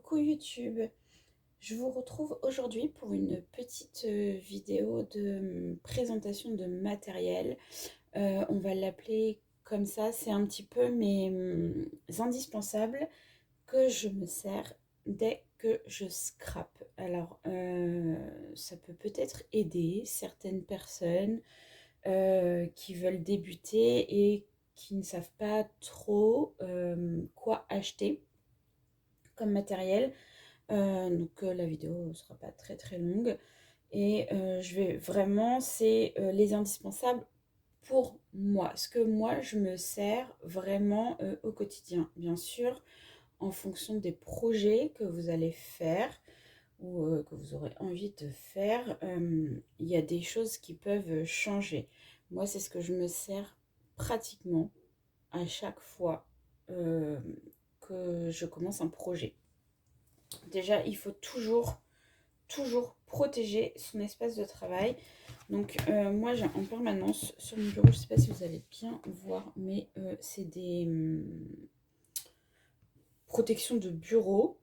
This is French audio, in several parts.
Coucou YouTube, je vous retrouve aujourd'hui pour une petite vidéo de présentation de matériel. On va l'appeler comme ça, c'est un petit peu mes indispensables que je me sers dès que je scrape. Alors, ça peut peut-être aider certaines personnes qui veulent débuter et qui ne savent pas trop quoi acheter comme matériel. Donc la vidéo ne sera pas très très longue. Et je vais vraiment, c'est les indispensables pour moi. Ce que moi je me sers vraiment au quotidien. Bien sûr, en fonction des projets que vous allez faire ou que vous aurez envie de faire, il y a des choses qui peuvent changer. Moi, c'est ce que je me sers pratiquement à chaque fois que je commence un projet. Déjà, il faut toujours protéger son espace de travail. Donc moi j'ai en permanence sur mon bureau, je ne sais pas si vous allez bien voir, mais c'est des protections de bureau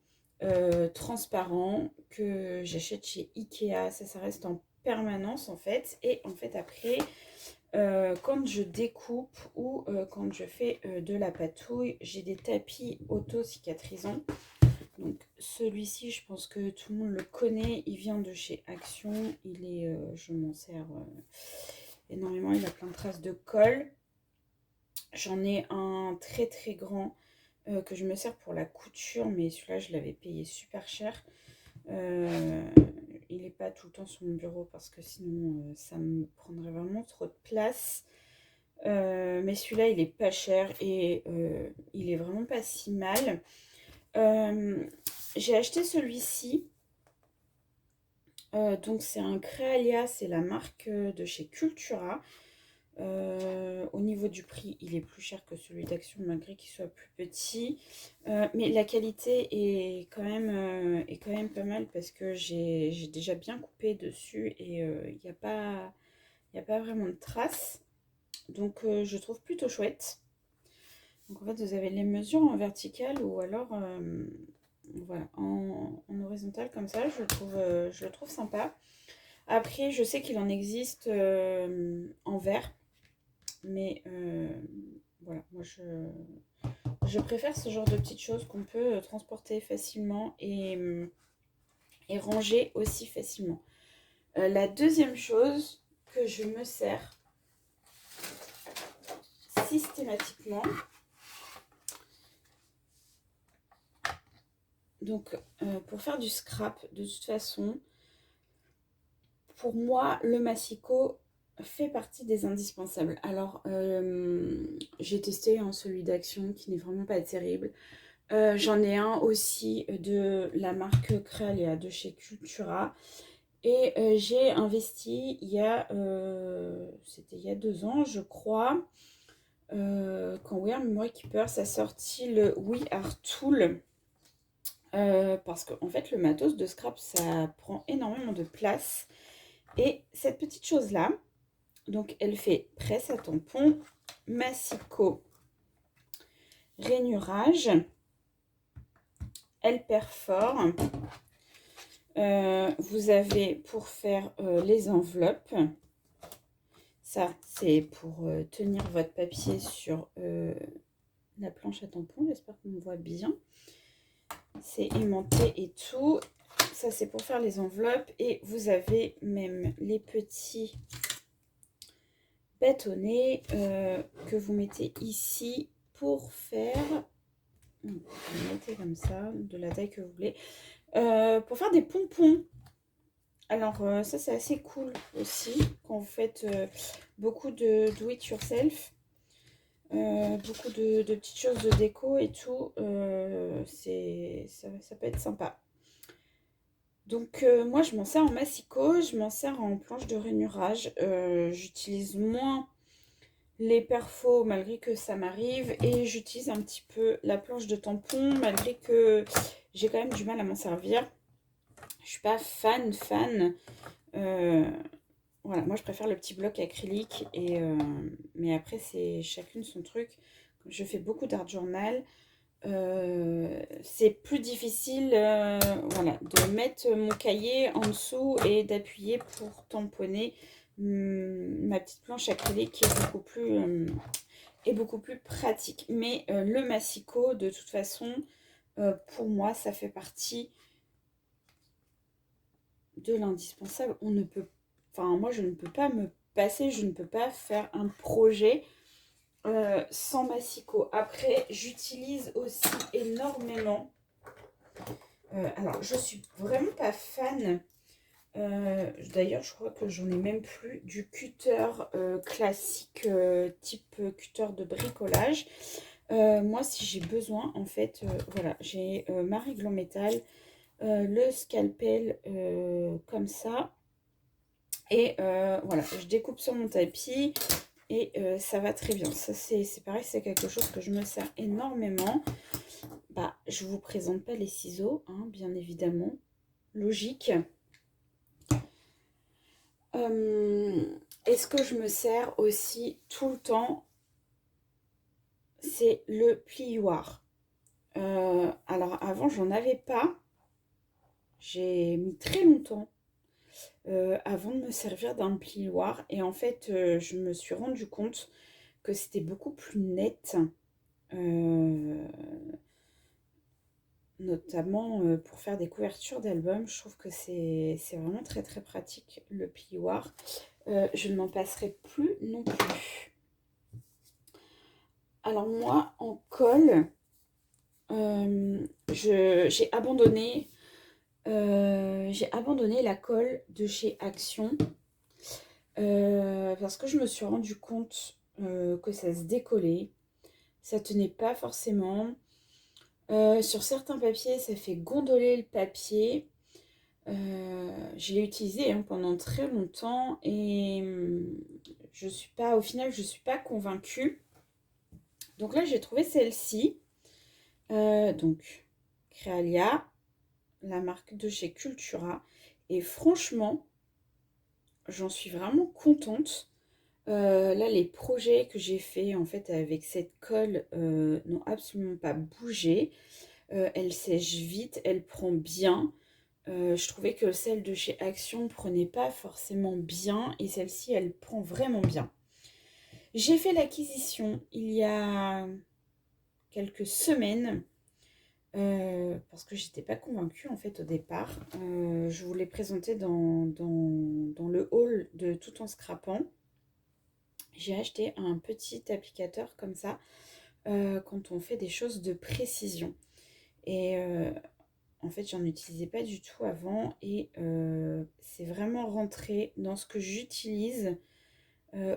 transparents que j'achète chez Ikea. Ça reste en permanence en fait. Et en fait après, quand je découpe ou quand je fais de la patouille, j'ai des tapis auto-cicatrisants. Donc celui-ci, je pense que tout le monde le connaît, il vient de chez Action, je m'en sers énormément, il a plein de traces de colle. J'en ai un très très grand que je me sers pour la couture, mais celui-là je l'avais payé super cher. Il n'est pas tout le temps sur mon bureau parce que sinon ça me prendrait vraiment trop de place. Mais celui-là il est pas cher et il est vraiment pas si mal. J'ai acheté celui-ci. Donc c'est un Créalia, c'est la marque de chez Cultura. Au niveau du prix, il est plus cher que celui d'Action malgré qu'il soit plus petit. Mais la qualité est quand même pas mal parce que j'ai déjà bien coupé dessus et il n'y a pas vraiment de traces. Donc je trouve plutôt chouette. Donc en fait vous avez les mesures en verticale ou alors voilà, en horizontal comme ça, je le trouve sympa. Après, je sais qu'il en existe en verre, mais voilà, moi je préfère ce genre de petites choses qu'on peut transporter facilement et ranger aussi facilement. La deuxième chose que je me sers systématiquement, donc pour faire du scrap, de toute façon, pour moi, le massicot fait partie des indispensables. Alors, j'ai testé celui d'Action qui n'est vraiment pas terrible. J'en ai un aussi de la marque Créalia de chez Cultura. Et j'ai investi c'était il y a 2 ans, je crois, quand We Are Memory Keepers a sorti le We Are Tool. Parce qu'en fait, le matos de scrap, ça prend énormément de place. Et cette petite chose-là, donc elle fait presse à tampon, massicot, rainurage, elle perfore. Vous avez pour faire les enveloppes. Ça, c'est pour tenir votre papier sur la planche à tampon. J'espère qu'on me voit bien. C'est aimanté et tout. Ça, c'est pour faire les enveloppes. Et vous avez même les petits bâtonnets que vous mettez ici pour faire... Vous mettez comme ça, de la taille que vous voulez. Pour faire des pompons. Alors ça c'est assez cool aussi quand vous faites beaucoup de do it yourself, beaucoup de petites choses de déco et tout, ça peut être sympa. Donc moi je m'en sers en massicot, je m'en sers en planche de rainurage, j'utilise moins les perfos malgré que ça m'arrive et j'utilise un petit peu la planche de tampon malgré que j'ai quand même du mal à m'en servir. Je suis pas fan. Voilà, moi je préfère le petit bloc acrylique mais après c'est chacune son truc. Je fais beaucoup d'art journal. c'est plus difficile voilà, de mettre mon cahier en dessous et d'appuyer pour tamponner ma petite planche acrylique qui est beaucoup plus pratique. Mais le massicot, de toute façon, pour moi, ça fait partie de l'indispensable. On ne peut, enfin, moi, je ne peux pas me passer, je ne peux pas faire un projet sans massicot. Après, j'utilise aussi énormément. Alors, je suis vraiment pas fan. D'ailleurs, je crois que j'en ai même plus du cutter classique, type cutter de bricolage. Moi, si j'ai besoin, en fait, voilà, j'ai ma règle en métal, le scalpel comme ça. Et voilà, je découpe sur mon tapis et ça va très bien. Ça, c'est pareil, c'est quelque chose que je me sers énormément. Bah, je vous présente pas les ciseaux, hein, bien évidemment. Logique. Et ce que je me sers aussi tout le temps, c'est le plioir. Alors avant, j'en avais pas. J'ai mis très longtemps avant de me servir d'un plioir. Et en fait, je me suis rendu compte que c'était beaucoup plus net. Notamment pour faire des couvertures d'albums. Je trouve que c'est vraiment très très pratique, le plioir. Je ne m'en passerai plus non plus. Alors moi, en colle, j'ai abandonné la colle de chez Action parce que je me suis rendu compte que ça se décollait, ça tenait pas forcément. Sur certains papiers, ça fait gondoler le papier. Je l'ai utilisé hein, pendant très longtemps et au final, je suis pas convaincue. Donc là, j'ai trouvé celle-ci. Donc, Créalia, la marque de chez Cultura. Et franchement, j'en suis vraiment contente. Là, les projets que j'ai faits en fait avec cette colle n'ont absolument pas bougé. Elle sèche vite, elle prend bien. Je trouvais que celle de chez Action prenait pas forcément bien et celle-ci, elle prend vraiment bien. J'ai fait l'acquisition il y a quelques semaines parce que j'étais pas convaincue en fait au départ. Je vous l'ai présenté dans le haul de Tout en scrapant. J'ai acheté un petit applicateur comme ça quand on fait des choses de précision. Et en fait, j'en utilisais pas du tout avant et c'est vraiment rentré dans ce que j'utilise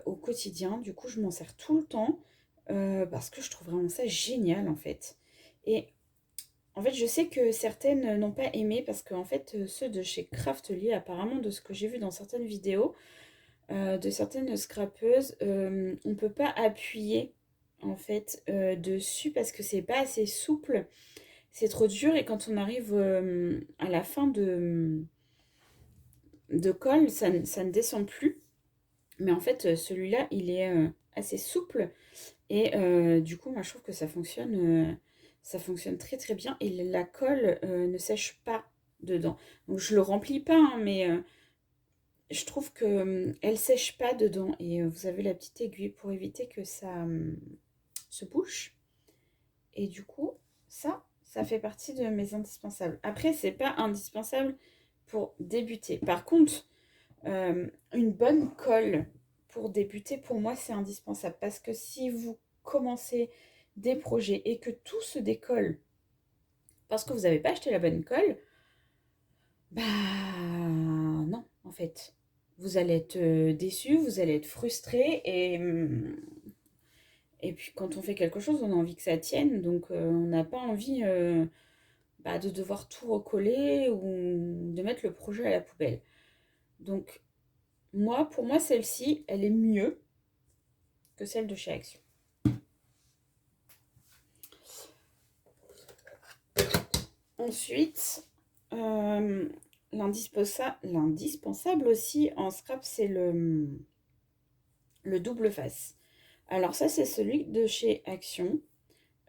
au quotidien. Du coup, je m'en sers tout le temps parce que je trouve vraiment ça génial en fait. Et en fait, je sais que certaines n'ont pas aimé parce qu'en fait, ceux de chez Craftly, apparemment, de ce que j'ai vu dans certaines vidéos, de certaines scrapeuses, on ne peut pas appuyer en fait dessus parce que c'est pas assez souple, c'est trop dur et quand on arrive à la fin de colle, ça ne descend plus. Mais en fait, celui-là, il est assez souple et du coup, moi, je trouve que ça fonctionne très très bien et la colle ne sèche pas dedans. Donc, je le remplis pas, hein, mais je trouve que elle sèche pas dedans et vous avez la petite aiguille pour éviter que ça se bouche. Et du coup, ça fait partie de mes indispensables. Après, c'est pas indispensable pour débuter. Par contre, une bonne colle pour débuter, pour moi, c'est indispensable. Parce que si vous commencez des projets et que tout se décolle parce que vous n'avez pas acheté la bonne colle, bah non, en fait. Vous allez être déçu, vous allez être frustré et puis quand on fait quelque chose, on a envie que ça tienne. Donc on n'a pas envie de devoir tout recoller ou de mettre le projet à la poubelle. Donc pour moi, celle-ci, elle est mieux que celle de chez Action. Ensuite, l'indispensable aussi en scrap, c'est le double face. Alors ça, c'est celui de chez Action.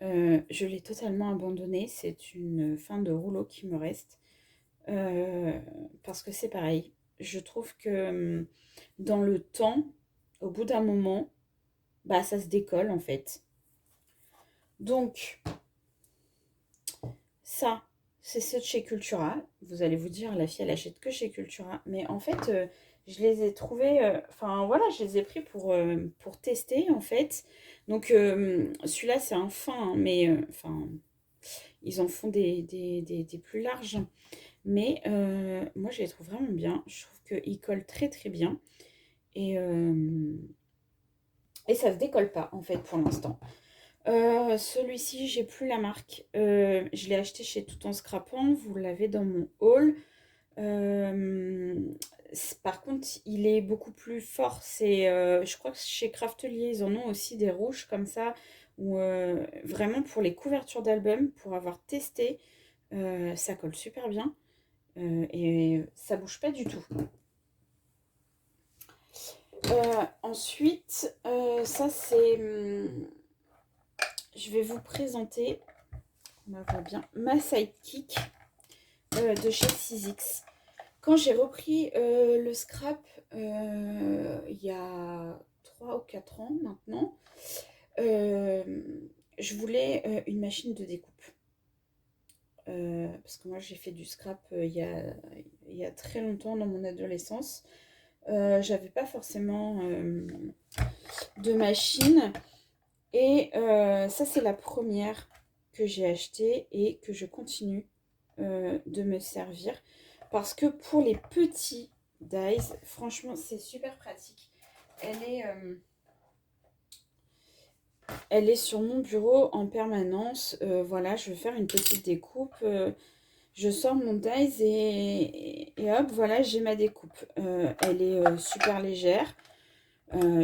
Je l'ai totalement abandonné. C'est une fin de rouleau qui me reste. Parce que c'est pareil. Je trouve que dans le temps, au bout d'un moment, bah ça se décolle en fait. Donc, ça, c'est ceux de chez Cultura. Vous allez vous dire, la fille, elle achète que chez Cultura. Mais en fait, je les ai trouvés... Enfin, voilà, je les ai pris pour tester, en fait. Donc, celui-là, c'est un fin, hein, mais... Enfin, ils en font des plus larges. Mais moi, je les trouve vraiment bien. Je trouve qu'ils collent très, très bien. Et, euh, et ça se décolle pas, en fait, pour l'instant. Celui-ci, j'ai plus la marque. Je l'ai acheté chez Tout en Scrapant. Vous l'avez dans mon haul. Euh, Par contre, il est beaucoup plus fort. Je crois que chez Craftelier, ils en ont aussi des rouges comme ça. Ou vraiment pour les couvertures d'albums, pour avoir testé, ça colle super bien. Et ça bouge pas du tout. Ensuite, ça c'est... je vais vous présenter, on la voit bien, ma sidekick de chez Sizzix. Quand j'ai repris le scrap il y a 3 ou 4 ans maintenant, euh, je voulais une machine de découpe. Parce que moi j'ai fait du scrap il y a très longtemps dans mon adolescence. J'avais pas forcément de machine. Et ça, c'est la première que j'ai achetée et que je continue de me servir. Parce que pour les petits dies, franchement, c'est super pratique. Elle est, euh, Elle est sur mon bureau en permanence. Voilà, je vais faire une petite découpe. Je sors mon dies et hop, voilà, j'ai ma découpe. Elle est super légère.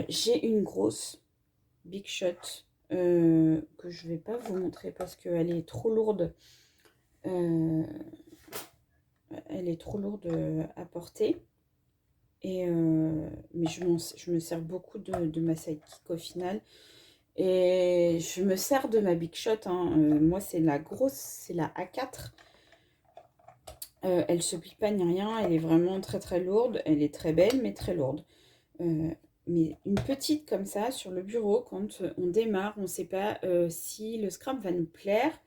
J'ai une grosse Big Shot que je vais pas vous montrer parce qu'elle est trop lourde. Euh, Elle est trop lourde à porter. Mais je me sers beaucoup de ma sidekick au final. Et je me sers de ma Big Shot, hein. Moi, c'est la grosse, c'est la A4. Elle se plie pas ni rien. Elle est vraiment très très lourde. Elle est très belle, mais très lourde. Euh, mais une petite comme ça sur le bureau, quand on démarre, on ne sait pas si le scrap va nous plaire.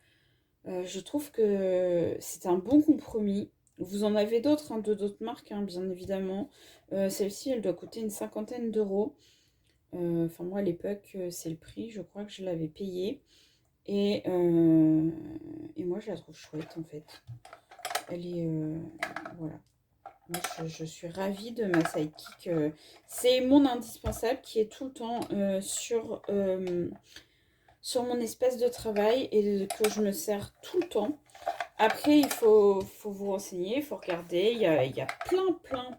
Je trouve que c'est un bon compromis. Vous en avez d'autres, hein, de d'autres marques, hein, bien évidemment. Celle-ci, elle doit coûter une cinquantaine d'euros. Enfin, moi, à l'époque, c'est le prix. Je crois que je l'avais payé. Et moi, je la trouve chouette, en fait. Elle est... voilà. Moi, je suis ravie de ma sidekick. C'est mon indispensable qui est tout le temps sur mon espace de travail et que je me sers tout le temps. Après, faut vous renseigner, il faut regarder. Il y a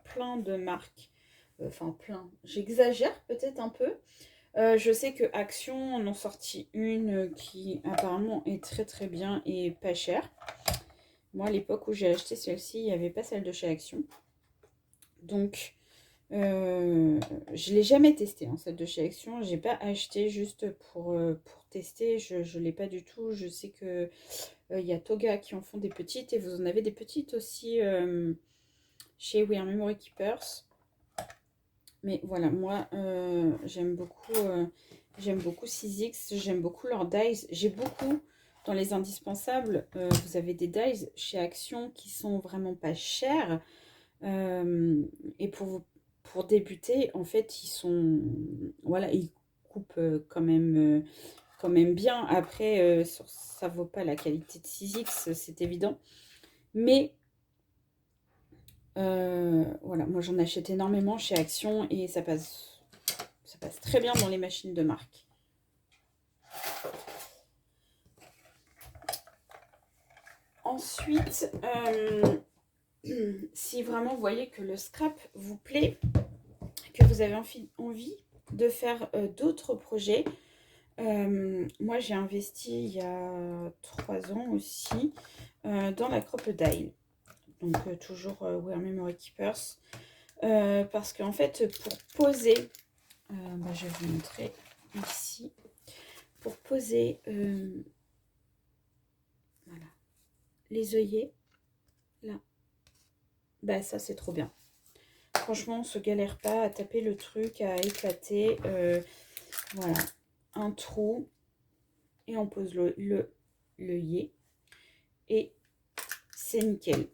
plein de marques. Enfin, plein. J'exagère peut-être un peu. Je sais que Action en ont sorti une qui apparemment est très très bien et pas chère. Moi, à l'époque où j'ai acheté celle-ci, il n'y avait pas celle de chez Action. Donc, je ne l'ai jamais testé, hein, celle de chez Action. Je n'ai pas acheté juste pour tester. Je ne l'ai pas du tout. Je sais que il y a Toga qui en font des petites et vous en avez des petites aussi chez We Are Memory Keepers. Mais voilà, moi j'aime beaucoup Sizzix, j'aime beaucoup leurs dies. J'ai beaucoup dans les indispensables. Vous avez des dies chez Action qui sont vraiment pas chers. Et pour débuter, en fait, voilà, ils coupent quand même bien. Après, ça vaut pas la qualité de 6X, c'est évident. Mais voilà, moi j'en achète énormément chez Action et ça passe très bien dans les machines de marque. Ensuite, si vraiment vous voyez que le scrap vous plaît, que vous avez envie de faire d'autres projets, moi j'ai investi il y a 3 ans aussi dans la Crocodile. Donc toujours We Are Memory Keepers. Parce qu'en fait, pour poser, je vais vous montrer ici, pour poser les œillets, là. Bah ça c'est trop bien. Franchement, on se galère pas à taper le truc, à éclater. Voilà, un trou et on pose l'œillet et c'est nickel.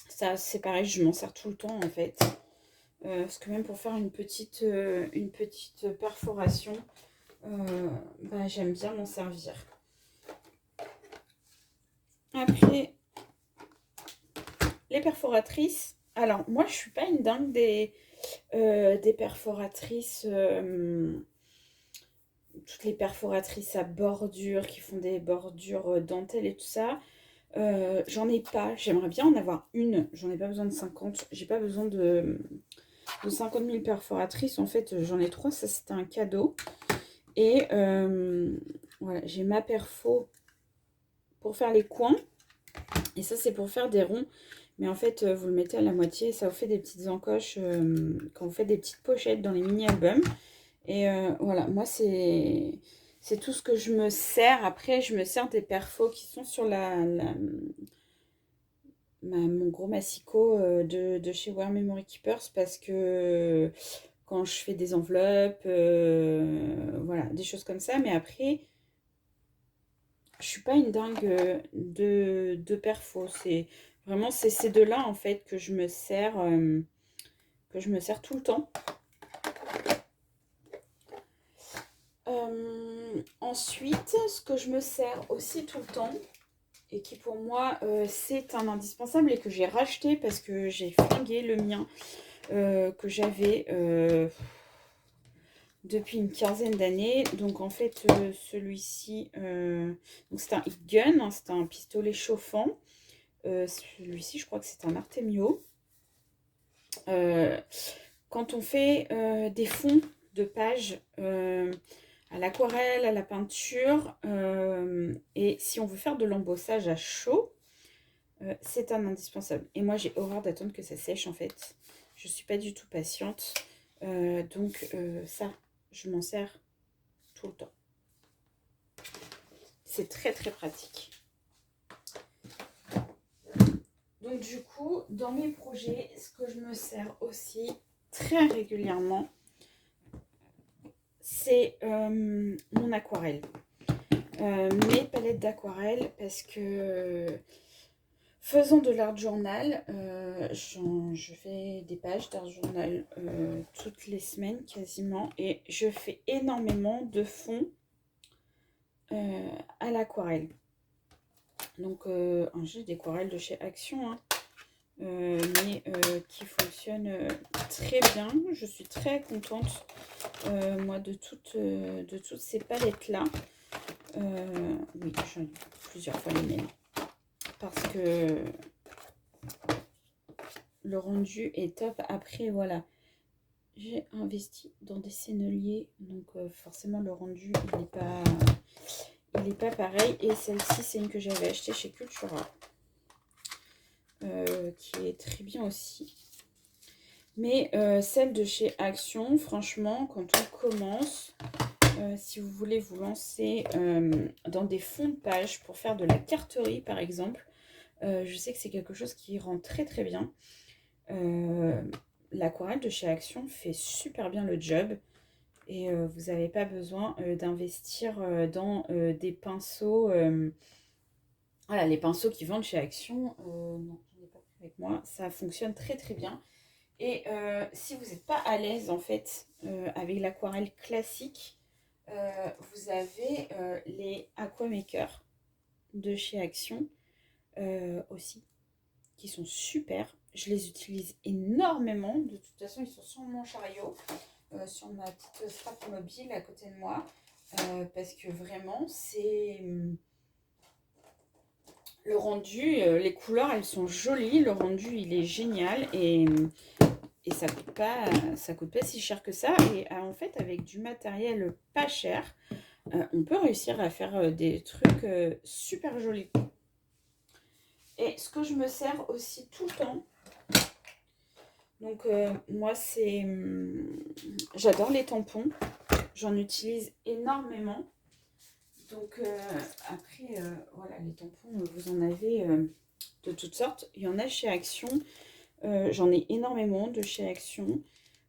Ça c'est pareil, je m'en sers tout le temps en fait. Parce que même pour faire une petite perforation, bah, j'aime bien m'en servir. Après, les perforatrices. Alors, moi, je suis pas une dingue des perforatrices. Toutes les perforatrices à bordure qui font des bordures dentelles et tout ça. J'en ai pas. J'aimerais bien en avoir une. J'en ai pas besoin de 50. J'ai pas besoin de 50 000 perforatrices. En fait, j'en ai 3. Ça, c'était un cadeau. Et voilà, j'ai ma perfo pour faire les coins. Et ça, c'est pour faire des ronds. Mais en fait, vous le mettez à la moitié. Ça vous fait des petites encoches quand vous faites des petites pochettes dans les mini-albums. Et voilà, moi, c'est tout ce que je me sers. Après, je me sers des perfos qui sont sur mon gros massicot de chez Wear Memory Keepers. Parce que quand je fais des enveloppes, voilà, des choses comme ça. Mais après, je suis pas une dingue de perfos. C'est vraiment ces deux-là, en fait, que je me sers tout le temps. Ensuite, ce que je me sers aussi tout le temps, et qui pour moi c'est un indispensable et que j'ai racheté parce que j'ai flingué le mien que j'avais depuis une quinzaine d'années. Donc en fait celui-ci, c'est un heat gun, hein, c'est un pistolet chauffant. Celui-ci je crois que c'est un Artemio. Quand on fait des fonds de page à l'aquarelle, à la peinture, et si on veut faire de l'embossage à chaud, c'est un indispensable. Et moi, j'ai horreur d'attendre que ça sèche, en fait. Je suis pas du tout patiente. Donc, ça, je m'en sers tout le temps. C'est très, très pratique. Donc, du coup, dans mes projets, ce que je me sers aussi très régulièrement, c'est mon aquarelle. Mes palettes d'aquarelle, parce que faisant de l'art journal, je fais des pages d'art journal toutes les semaines quasiment, et je fais énormément de fonds à l'aquarelle. Donc j'ai des aquarelles de chez Action, hein, mais qui fonctionnent très bien. Je suis très contente moi de toutes ces palettes là. Oui, j'en ai plusieurs fois les mêmes. Parce que le rendu est top. Après, voilà, j'ai investi dans des senneliers. Donc, forcément, le rendu, il n'est pas pareil. Et celle-ci, c'est une que j'avais achetée chez Cultura. Qui est très bien aussi. Mais celle de chez Action, franchement, quand on commence... si vous voulez vous lancer dans des fonds de page pour faire de la carterie par exemple, je sais que c'est quelque chose qui rend très très bien. L'aquarelle de chez Action fait super bien le job et vous n'avez pas besoin d'investir dans des pinceaux. Voilà, les pinceaux qui vendent chez Action, non, j'en ai pas pris avec moi, ça fonctionne très très bien. Et si vous n'êtes pas à l'aise en fait avec l'aquarelle classique, vous avez les Aquamaker de chez Action aussi, qui sont super. Je les utilise énormément. De toute façon, ils sont sur mon chariot, sur ma petite frappe mobile à côté de moi, parce que vraiment, c'est le rendu, les couleurs, elles sont jolies. Le rendu, il est génial et ça coûte pas si cher que ça. Et en fait, avec du matériel pas cher, on peut réussir à faire des trucs super jolis. Et ce que je me sers aussi tout le temps, donc moi c'est... j'adore les tampons, j'en utilise énormément. Donc après, voilà, les tampons, vous en avez de toutes sortes. Il y en a chez Action. J'en ai énormément de chez Action.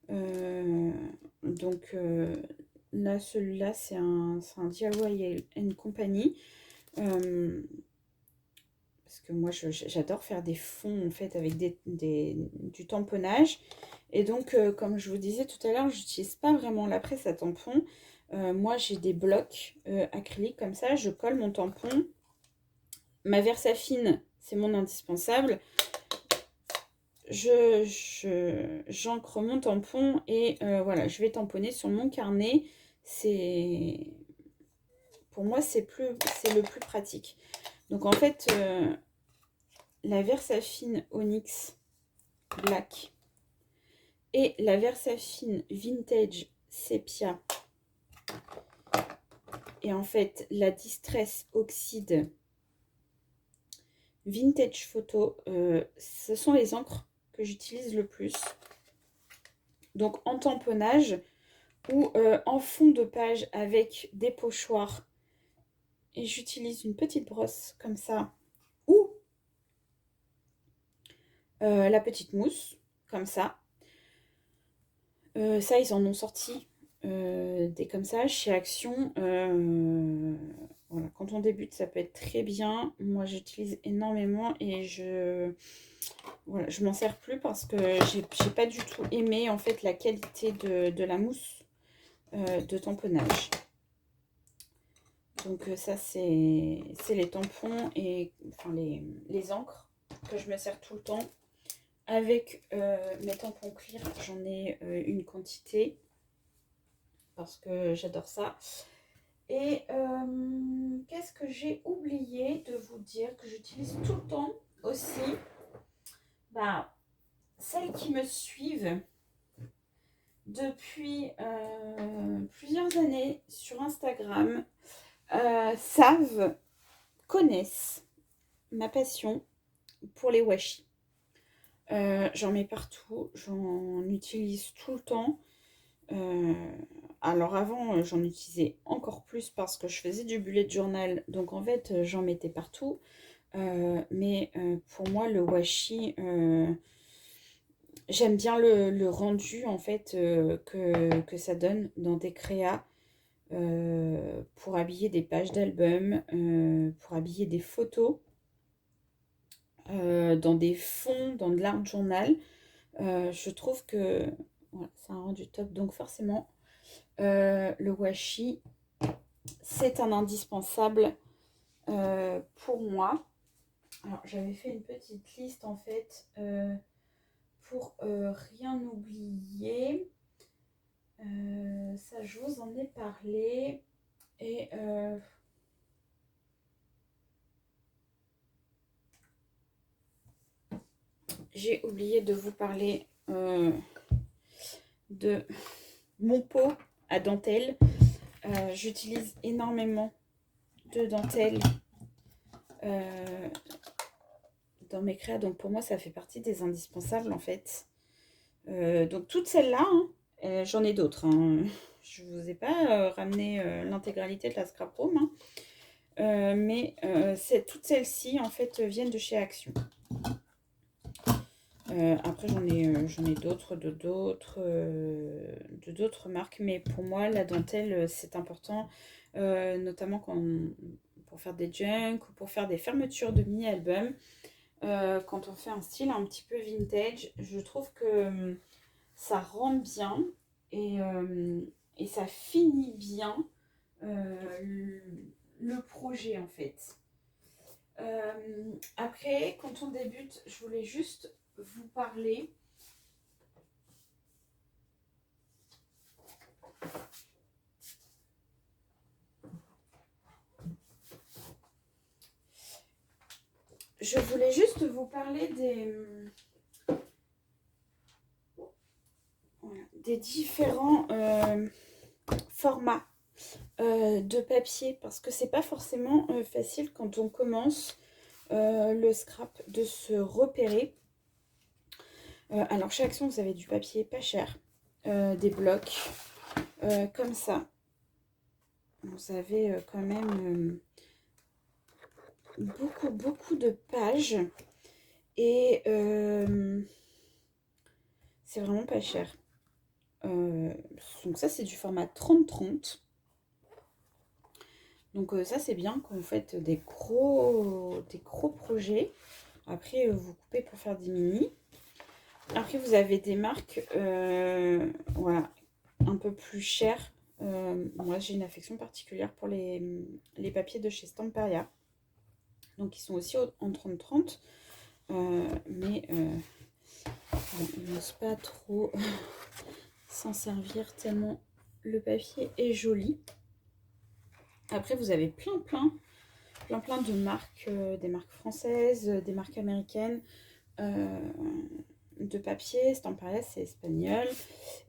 Donc là, celui-là, c'est un DIY and Company. Parce que moi, j'adore faire des fonds, en fait, avec du tamponnage. Et donc, comme je vous disais tout à l'heure, j'utilise pas vraiment la presse à tampon. Moi, j'ai des blocs acryliques comme ça. Je colle mon tampon. Ma Versafine, c'est mon indispensable. J'encre mon tampon et voilà, je vais tamponner sur mon carnet. Pour moi, c'est le plus pratique. Donc en fait, la Versafine Onyx Black et la Versafine Vintage Sepia et en fait la Distress Oxide Vintage Photo, ce sont les encres que j'utilise le plus. Donc en tamponnage ou en fond de page avec des pochoirs. Et j'utilise une petite brosse comme ça. Ou la petite mousse, comme ça. Ça, ils en ont sorti des comme ça chez Action. Voilà, quand on débute, ça peut être très bien. Moi, j'utilise énormément et voilà, je m'en sers plus parce que j'ai pas du tout aimé en fait la qualité de la mousse de tamponnage. Donc ça, c'est les tampons et enfin les encres que je me sers tout le temps. Avec mes tampons clear, j'en ai une quantité parce que j'adore ça. Et qu'est-ce que j'ai oublié de vous dire que j'utilise tout le temps aussi? Bah, celles qui me suivent depuis plusieurs années sur Instagram connaissent ma passion pour les washi. J'en mets partout, j'en utilise tout le temps. Alors avant, j'en utilisais encore plus parce que je faisais du bullet journal, donc en fait, j'en mettais partout. Mais pour moi, le washi, j'aime bien le rendu en fait que ça donne dans des créas pour habiller des pages d'albums, pour habiller des photos, dans des fonds, dans de l'art journal. Je trouve que voilà, c'est un rendu top. Donc forcément, le washi, c'est un indispensable pour moi. Alors j'avais fait une petite liste en fait pour rien oublier. Ça, je vous en ai parlé. Et j'ai oublié de vous parler de mon pot à dentelle. J'utilise énormément de dentelle dans mes créas. Donc pour moi, ça fait partie des indispensables en fait. Donc toutes celles-là, hein, j'en ai d'autres. Hein. Je ne vous ai pas ramené l'intégralité de la scrap room. Hein. Mais toutes celles-ci en fait viennent de chez Action. Après j'en ai d'autres de d'autres marques, mais pour moi la dentelle c'est important, notamment pour faire des junks ou pour faire des fermetures de mini-albums. Quand on fait un style un petit peu vintage, je trouve que ça rend bien et ça finit bien le projet en fait. Après, quand on débute, je voulais juste vous parler des différents formats de papier parce que c'est pas forcément facile quand on commence le scrap de se repérer. Alors chez Action, vous avez du papier pas cher, des blocs comme ça. vous avez quand même beaucoup de pages. Et c'est vraiment pas cher. Donc ça, c'est du format 30-30. Donc ça, c'est bien quand vous faites des gros projets. Après, vous coupez pour faire des mini. Après, vous avez des marques voilà, un peu plus chères. Moi, j'ai une affection particulière pour les papiers de chez Stamperia. Donc, ils sont aussi en 30-30. Mais on n'ose pas trop s'en servir tellement le papier est joli. Après, vous avez plein de marques, des marques françaises, des marques américaines, de papier. Stamperia, c'est espagnol.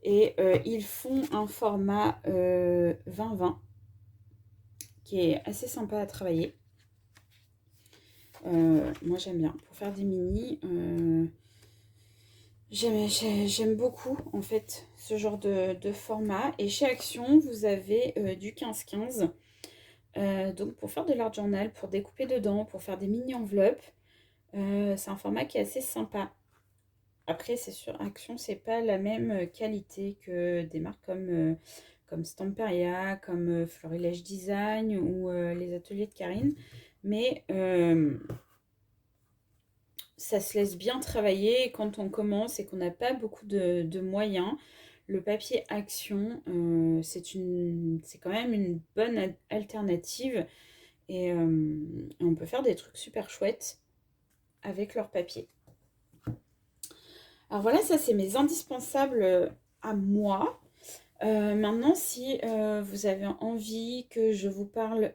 Et ils font un format 20-20 qui est assez sympa à travailler. Moi, j'aime bien. Pour faire des mini, j'aime beaucoup, en fait, ce genre de format. Et chez Action, vous avez du 15-15. Donc, pour faire de l'art journal, pour découper dedans, pour faire des mini-enveloppes, c'est un format qui est assez sympa. Après, c'est sur Action, c'est pas la même qualité que des marques comme Stamperia, comme Florilège Design ou les ateliers de Karine. Mais ça se laisse bien travailler quand on commence et qu'on n'a pas beaucoup de moyens. Le papier Action, c'est quand même une bonne alternative et on peut faire des trucs super chouettes avec leur papier. Alors voilà, ça c'est mes indispensables à moi. Maintenant, si vous avez envie que je vous parle,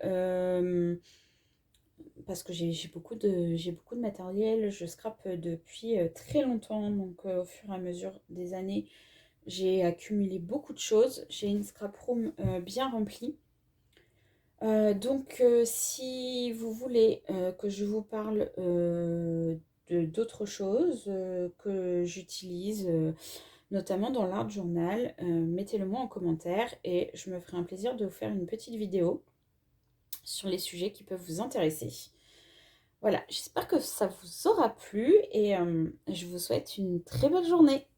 parce que j'ai beaucoup de matériel, je scrape depuis très longtemps, donc au fur et à mesure des années, j'ai accumulé beaucoup de choses. J'ai une scrap room bien remplie. Donc, si vous voulez que je vous parle d'autres choses que j'utilise, notamment dans l'art journal, mettez-le moi en commentaire et je me ferai un plaisir de vous faire une petite vidéo sur les sujets qui peuvent vous intéresser. Voilà, j'espère que ça vous aura plu et je vous souhaite une très bonne journée.